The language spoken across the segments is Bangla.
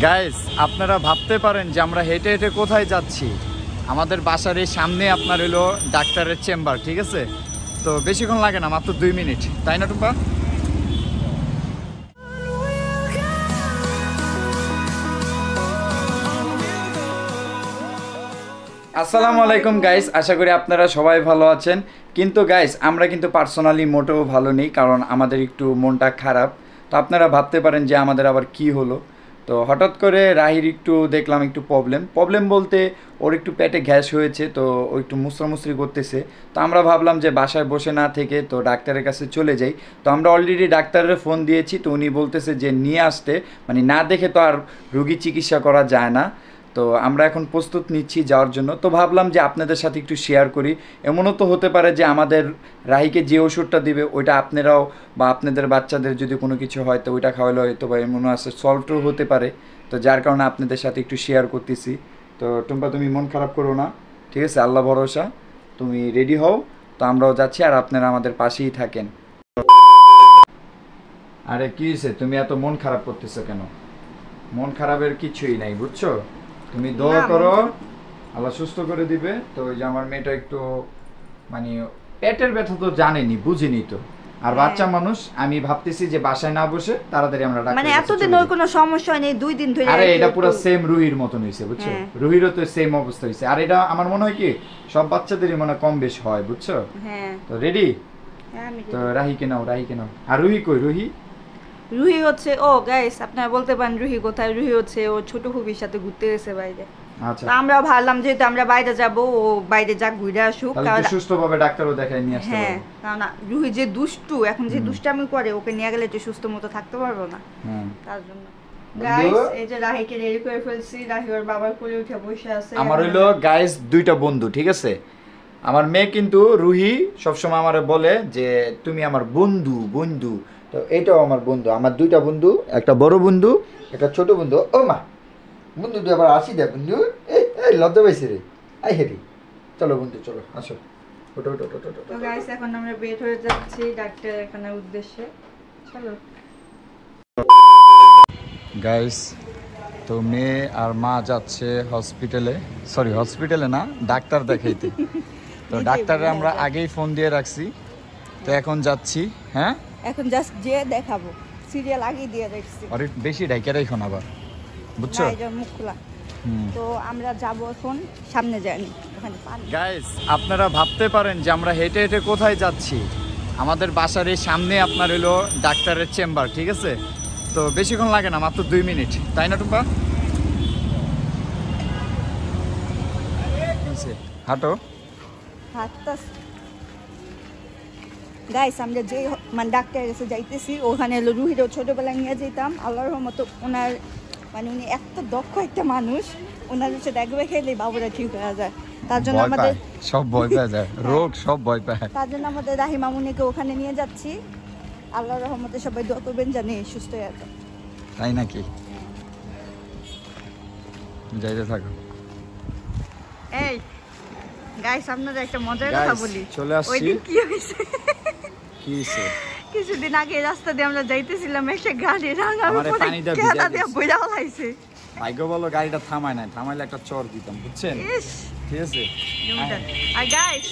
গাইস আপনারা ভাবতে পারেন যে আমরা হেঁটে হেঁটে কোথায় যাচ্ছি। আমাদের বাসার এই সামনে আপনার হলো ডাক্তারের চেম্বার, ঠিক আছে? তো বেশিক্ষণ লাগে না, মাত্র 2 মিনিট, তাই না টুম্পা? আসসালামু আলাইকুম গাইস, আশা করি আপনারা সবাই ভালো আছেন। কিন্তু গাইস আমরা কিন্তু পার্সোনালি মোটেও ভালো নেই, কারণ আমাদের একটু মনটা খারাপ। তো আপনারা ভাবতে পারেন যে আমাদের আবার কি হলো। তো হঠাৎ করে রাহির একটু দেখলাম একটু প্রবলেম বলতে ওর একটু পেটে গ্যাস হয়েছে, তো ও একটু মুসরামুসরি করতেছে। তো আমরা ভাবলাম যে বাসায় বসে না থেকে তো ডাক্তারের কাছে চলে যাই। তো আমরা অলরেডি ডাক্তারের ফোন দিয়েছি, তো উনি বলতেছে যে নিয়ে আসতে, মানে না দেখে তো আর রুগী চিকিৎসা করা যায় না। তো আমরা এখন প্রস্তুত নিচ্ছি যাওয়ার জন্য। তো ভাবলাম যে আপনাদের সাথে একটু শেয়ার করি। এমনও তো হতে পারে যে আমাদের রাহিকে যে ওষুধটা দিবে ওইটা আপনারাও বা আপনাদের বাচ্চাদের যদি কোনো কিছু হয় তো ওইটা খাওয়ালে হয়তো বা এমনও আছে সলভও হতে পারে। তো যার কারণে আপনাদের সাথে একটু শেয়ার করতেছি। তো টুম্পা তুমি মন খারাপ করো না, ঠিক আছে? আল্লাহ ভরসা, তুমি রেডি হও। তো আমরাও যাচ্ছি আর আপনারা আমাদের পাশেই থাকেন। আরে কি হয়েছে, তুমি এত মন খারাপ করতেছো কেন? মন খারাপের কিছুই নাই, বুঝছো? তুমি দোয়া করো, আল্লাহ সুস্থ করে দিবে। তো ওই যে আমার মেয়েটা একটু মানে পেটের ব্যথা তো জানেনি, বুঝিনি তো। আর বাচ্চা মানুষ, আমি ভাবতেছি যে বাসায় না বসে তাড়াতাড়ি আমরা ডাক্তার, মানে এতদিন ওর কোনো সমস্যা নেই, 2 দিন ধরে। আরে এটা পুরো সেম রুহির মতন হইছে, বুঝছো? রুহিরও তো সেম অবস্থা হইছে। আর এটা আমার মনে হয় কি সব বাচ্চাদেরই মনে কম বেশ হয়, বুঝছো? হ্যাঁ। তো রেডি? হ্যাঁ আমি রেডি। তো রাহিকে নাও। আর রুহি কই? রুহি হচ্ছে, ও গাইস আপনারা বলতে পারেন রুহি কোথায়? রুহি হচ্ছে ও ছোট ফুপির সাথে ঘুরতে গেছে বাইরে। আচ্ছা। আমরা ভাবলাম যেহেতু আমরা বাইরে যাব, ও বাইরে যাক, ঘুরে আসুক, কারণ সুস্থভাবে ডাক্তারও দেখাই নিয়ে আসতে পারবো। হ্যাঁ, কারণ রুহি যে দুষ্টু, এখন যে দুষ্টামি করে, ওকে নিয়ে গেলে একটু সুস্থ মতো থাকতে পারবো না, তার জন্য। গাইস এই যে রাহিকে রেডি করে ফেলছি, রাহি ওর বাবার কোলে উঠে বসে আছে। আমার হইলো গাইস 2টা বন্ধু, ঠিক আছে? আমার মেয়ে কিন্তু রুহি সবসময় আমারে বলে যে তুমি আমার বন্ধু। তো এটাও আমার বন্ধু, আমার 2টা বন্ধু, একটা বড় বন্ধু, একটা ছোট বন্ধু। ও মা, বন্ধু তুই আবার আসি দে বন্ধু, এই লজ্জা পাইছে রে। আই হেরি, চলো বন্ধু চলো, আসো, ওটো। তো গাইস এখন আমরা বের হয়ে যাচ্ছি ডাক্তার এখানের উদ্দেশ্যে, চলো। গাইস তো মেয়ে আর মা যাচ্ছে হসপিটালে না, ডাক্তার দেখাইতে। তো ডাক্তারে আমরা আগেই ফোন দিয়ে রাখছি, তো এখন যাচ্ছি। হ্যাঁ, এখন জাস্ট যে দেখাবো, সিরিয়াল আগেই দিয়ে রাখছি। আরে বেশি ডাইকা রাখো না আবার, বুঝছো? না, এটা মুখ খোলা। তো আমরা যাব এখন সামনে, যাইনি ওখানে পানি। গাইস আপনারা ভাবতে পারেন যে আমরা হেঁটে হেঁটে কোথায় যাচ্ছি। আমাদের বাসার এই সামনে আপনার হলো ডাক্তারের চেম্বার, ঠিক আছে? তো বেশিক্ষণ লাগে না, মাত্র 2 মিনিট, তাই না টুম্পা? হাঁটো। গাইস আমরা যে মানে ডাক্তারের কাছে যাইতেছি, ওখানে হলো রুহিরও ছোটবেলায় নিয়ে যেতাম। আল্লাহর রহমতে ওনার মানে উনি এত দক্ষ একটা মানুষ, ওনার হচ্ছে দেখবে খেলেই বাবুরা ঠিক হয়ে যায়। তার জন্য আমাদের সব ভয় পেয়ে যায়, রোগ সব ভয় পায়। তার জন্য আমাদের রাহি মামুনিকে ওখানে নিয়ে যাচ্ছি। আল্লাহর রহমতে সবাই দোয়া করবেন জানি সুস্থ হয়ে যায়। তাই নাকি? যাইতে থাকো। এই গাইস আপনাদের একটা মজার কথা বলি। চলে আসছি। ওইদিন কি হয়েছে? কিছুদিন আগে রাস্তা দিয়ে আমরা যাইতেছিলাম, একটা গাড়ি রাঙা দিয়ে বইরা হলাইছে। ভাগ্য বলো গাড়িটা থামায় নাই, থামাইলে একটা চর দিতাম, বুঝছেন? ঠিক আছে। আর গাইস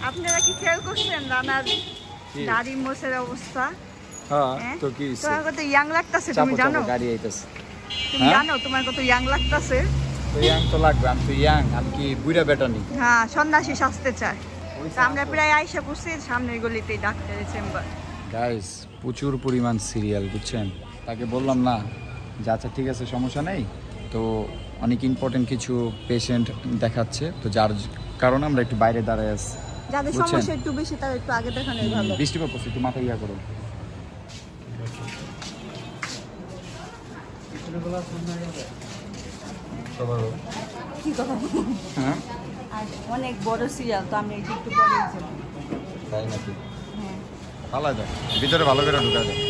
আপনারা কি খেয়াল করছেন রানার দাড়ি মোছের অবস্থা? হ্যাঁ, তো কি হইছে? তোমার কত ইয়াং লাগতাছে, তুমি জানো? গাড়ি আইতাছে, তুমি জানো তোমার কত ইয়াং লাগতাছে? তো ইয়াং তো লাগবে, আমি তো ইয়াং, আমি কি বুড়া বেটা নি? হ্যাঁ, সন্ন্যাসী সাজতে চায়। আমরা প্রায় আইসা পড়ছি সামনের গলিতে ডাক্তারের চেম্বার। গাইস প্রচুর পরিমাণ সিরিয়াল, বুঝছেন? তাকে বললাম না যে আচ্ছা ঠিক আছে সমস্যা নেই, তো অনেক ইম্পর্টেন্ট কিছু পেশেন্ট দেখাচ্ছে, তো যার কারণে আমরা একটু বাইরে দাঁড়ায় আছি। যাদের সমস্যা একটু বেশি তারা একটু আগে দেখানোই ভালো। বৃষ্টি পড়ছে, একটু মাথা ইয়া করো। কি কথা? হ্যাঁ, অনেক বড় সিরিয়াল, তো আমি একটু পরে যাব। তাই নাকি? হ্যাঁ, ভালো যায় ভিতরে, ভালো করে ঢুকা যায়,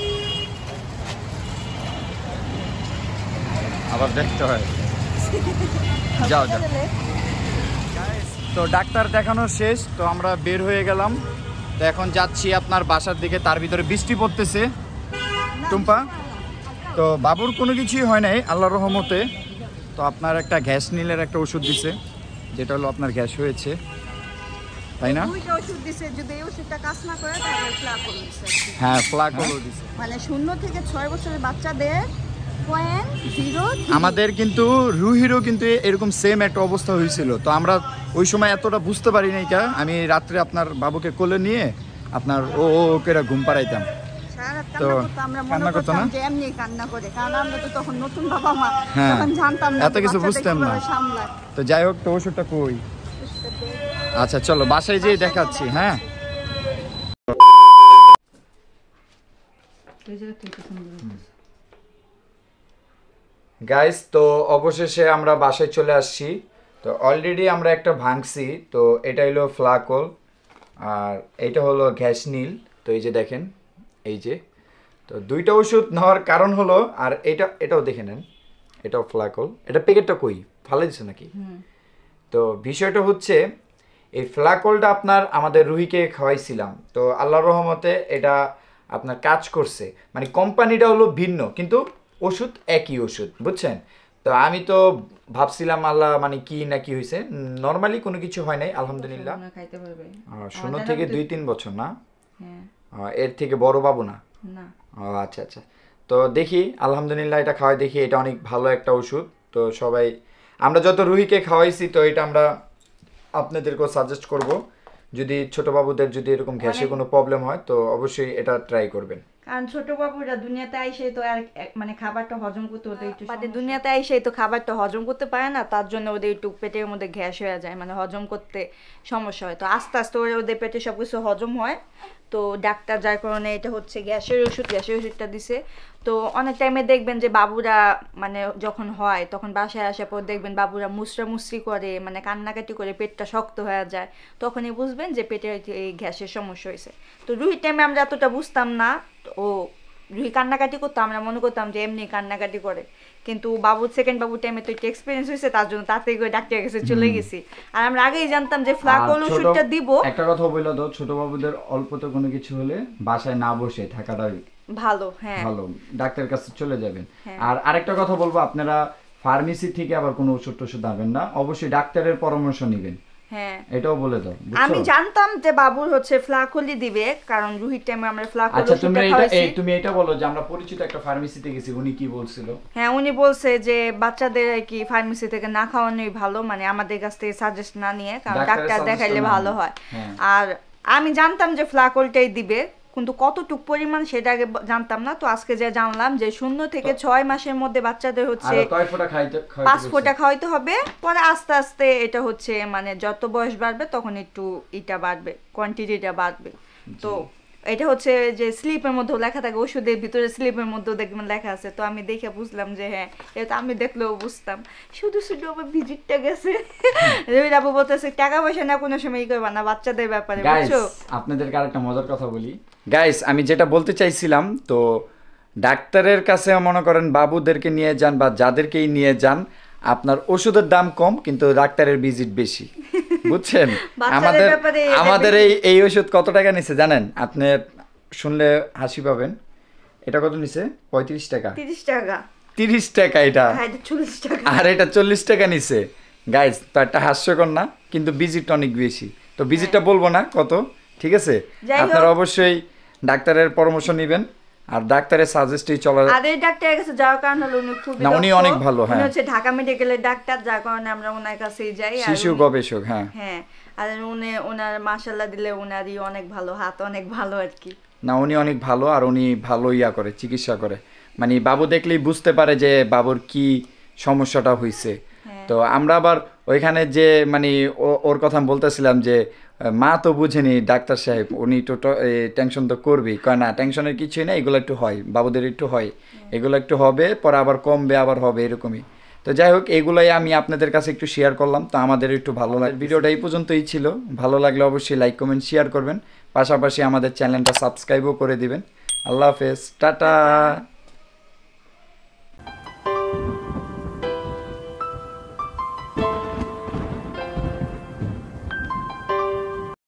আবার দেখতে হয়। যাও। তো ডাক্তার দেখানো শেষ, তো আমরা বের হয়ে গেলাম। তো এখন যাচ্ছি আপনার বাসার দিকে, তার ভিতরে বৃষ্টি পড়তেছে টুম্পা। তো তো বাবুর কোনো কিছুই হয় নাই আল্লাহর রহমতে। তো আপনার একটা গ্যাস নীলের একটা ওষুধ দিছে, যেটা হলো আপনার গ্যাস হয়েছে, তাই না? দুইটা ওষুধ দিছে, যদি এই ওষুধটা কাজ না করে তাহলে ফ্লাকল দিছে। হ্যাঁ, ফ্লাকলও দিছে। মানে 0 থেকে 6 বছরের বাচ্চাদের 0.0 আমাদের কিন্তু রুহিরও কিন্তু এরকম সেম একটা অবস্থা হয়েছিল। তো আমরা ওই সময় এতটা বুঝতে পারি নাই। আমি রাত্রে আপনার বাবুকে কোলে নিয়ে আপনার ওকে ঘুম পাড়াইতাম। তো আমরা মনে করতাম যে এমনি কান্না করে, কারণ আমরা তো তখন নতুন বাবা মা, তখন জানতাম না, এত কিছু বুঝতাম না। তো যাই হোক, তো ওষুধটা কই? আচ্ছা চলো বাসায় যেয়ে দেখাচ্ছি। হ্যাঁ, গাইস, তো অবশেষে আমরা বাসায় চলে আসছি। তো অলরেডি আমরা একটা ভাঙছি। তো এটা হলো ফ্লাকল আর এটা হলো গ্যাস নীল। তো এই যে দেখেন, এই যে, তো দুইটা ওষুধ নেওয়ার কারণ হলো, আর এটাও দেখে নেন, এটাও ফ্লাকল। এটা প্যাকেটটা কই ফালাই দিছে নাকি? তো বিষয়টা হচ্ছে এই ফ্লাকলটা আপনার আমাদের রুহিকে খাওয়াইছিলাম। তো আল্লাহর রহমতে এটা আপনার কাজ করছে। মানে কোম্পানিটা হলো ভিন্ন, কিন্তু ওষুধ একই ওষুধ, বুঝছেন? তো আমি তো ভাবছিলাম আল্লাহ মানে কি না কি হয়েছে, নর্মালি কোনো কিছু হয় নাই আলহামদুলিল্লাহ। 0 থেকে 2-3 বছর না? এর থেকে বড় বাবু না? আচ্ছা আচ্ছা। তো দেখি আলহামদুলিল্লাহ এটা খাওয়াই দেখি, এটা অনেক ভালো একটা ওষুধ। তো সবাই আমরা যত রুহিকে খাওয়াইছি, তো এটা আমরা আপনাদেরকেও সাজেস্ট করব, যদি ছোট বাবুদের যদি এরকম গ্যাসে কোনো প্রবলেম হয় তো অবশ্যই এটা ট্রাই করবেন। কারণ ছোট বাবুরা দুনিয়াতে আইসে তো আর মানে খাবারটা হজম করতে ওদের একটু মানে দুনিয়াতে আইসে তো খাবারটা হজম করতে পারে না, তার জন্য ওদের একটু পেটের মধ্যে গ্যাস হয়ে যায়, মানে হজম করতে সমস্যা হয়। তো আস্তে আস্তে ওদের পেটে সব কিছু হজম হয়। তো ডাক্তার যার কারণে এটা হচ্ছে গ্যাসের ওষুধটা দিছে। তো অনেক টাইমে দেখবেন যে বাবুরা মানে যখন হয় তখন বাসায় আসার পর দেখবেন বাবুরা মুসরি করে, মানে কান্নাকাটি করে, পেটটা শক্ত হয়ে যায়, তখনই বুঝবেন যে পেটে এই গ্যাসের সমস্যা হয়েছে। তো রুহির টাইমে আমরা এতটা বুঝতাম না। ও রুহি কান্নাকাটি করতো, আমরা মনে করতাম যে এমনি কান্নাকাটি করে, কিন্তু সেকেন্ড বাবুর টাইমে তো একটু এক্সপিরিয়েন্স হয়েছে, তার জন্য তাড়াতাড়ি করে ডাক্তারের কাছে চলে গেছি। আর আমরা আগেই জানতাম যে ফ্লাকল ওষুধটা দিব। একটা কথা বললো তো, ছোট বাবুদের অল্পতে কোনো কিছু হলে বাসায় না বসে থাকাটা ভালো। হ্যাঁ, ভালো, ডাক্তারের কাছে চলে যাবেন। আর আরেকটা কথা বলবো, আপনারা ফার্মেসি থেকে আবার কোনো ওষুধ আনবেন না, অবশ্যই ডাক্তারের পরামর্শ নেবেন। হ্যাঁ, এটাও বলে দাও। আমি জানতাম যে বাবুর হচ্ছে ফ্লাকলই দিবে, কারণ রুহির টাইমে আমরা ফ্লাকল ওষুধটা খাওয়াইছি। তুমি এটা বলো যে আমরা পরিচিত একটা ফার্মেসিতে গেছি, উনি কি বলছিল? হ্যাঁ, উনি বলছে যে বাচ্চাদের কি ফার্মেসি থেকে না খাওয়ানোই ভালো, মানে আমাদের কাছ থেকে সাজেস্ট না নিয়ে, কারণ ডাক্তার দেখাইলে ভালো হয়। আর আমি জানতাম যে ফ্লাকলটাই দিবে, কিন্তু কতটুকু পরিমাণ সেটা আগে জানতাম না। তো আজকে যে জানলাম যে 0 থেকে 6 মাসের মধ্যে বাচ্চাদের হচ্ছে 5 ফোঁটা খাওয়াইতে হবে। পরে আস্তে আস্তে এটা হচ্ছে মানে যত বয়স বাড়বে তখন একটু এটা বাড়বে, কোয়ান্টিটিটা বাড়বে। তো এটা হচ্ছে যে স্লিপের মধ্যেও লেখা থাকে, ওষুধের ভিতরে স্লিপের মধ্যেও দেখবেন লেখা আছে। তো আমি দেখে বুঝলাম যে হ্যাঁ, এটা আমি দেখলেও বুঝতাম। শুধু আমার ভিজিটটা গেছে। রবি বাবু বলতেছে টাকা পয়সা না কোনো সময় করবা না বাচ্চাদের ব্যাপারে, বুঝছো? আপনাদেরকে আরেকটা মজার কথা বলি গাইস, আমি যেটা বলতে চাইছিলাম, তো ডাক্তারের কাছে মনে করেন বাবুদেরকে নিয়ে যান বা যাদেরকেই নিয়ে যান, আপনার ওষুধের দাম কম কিন্তু ডাক্তারের ভিজিট বেশি, বুঝছেন? আমাদের এই ওষুধ কত টাকা নিছে জানেন? আপনি শুনলে হাসি পাবেন। এটা কত নিছে? 35 টাকা। 30 টাকা এটা, আর এটা 40 টাকা নিছে গাইস। তো একটা হাস্যকর না, কিন্তু ভিজিটটা অনেক বেশি। তো ভিজিটটা বলবো না কত, ঠিক আছে? আপনারা অবশ্যই ডাক্তারের পরামর্শ নেবেন আর ডাক্তারের সাজেস্টেই চলা। আদের ডাক্তারের কাছে যাওয়ার কারণ হলো উনি খুব না, উনি অনেক ভালো। হ্যাঁ, উনি হচ্ছে ঢাকা মেডিকেলের ডাক্তার, যার কারণে আমরা ওনার কাছেই যাই। শিশু গবেষক। হ্যাঁ হ্যাঁ, আর ওনার মাশাআল্লাহ দিলে ওনারই অনেক ভালো হাত, অনেক ভালো আর কি। না, উনি অনেক ভালো, আর উনি ভালো করে চিকিৎসা করে, মানে বাবু দেখলেই বুঝতে পারে যে বাবুর কি সমস্যাটা হয়েছে। তো আমরা আবার ওইখানে যে মানে ওর কথা বলতেছিলাম যে মা তো বুঝেনি ডাক্তার সাহেব, উনি তো টেনশন তো করবেই। কয় না, টেনশনের কিছুই না, এগুলো একটু হয়, বাবুদের একটু হয়, এগুলো একটু হবে, পরে আবার কমবে, আবার হবে, এরকমই। তো যাই হোক, এগুলোই আমি আপনাদের কাছে একটু শেয়ার করলাম। তো আমাদের একটু ভালো লাগে। ভিডিওটা এই পর্যন্তই ছিল। ভালো লাগলে অবশ্যই লাইক কমেন্ট শেয়ার করবেন, পাশাপাশি আমাদের চ্যানেলটা সাবস্ক্রাইবও করে দিবেন। আল্লাহ হাফেজ, টাটা।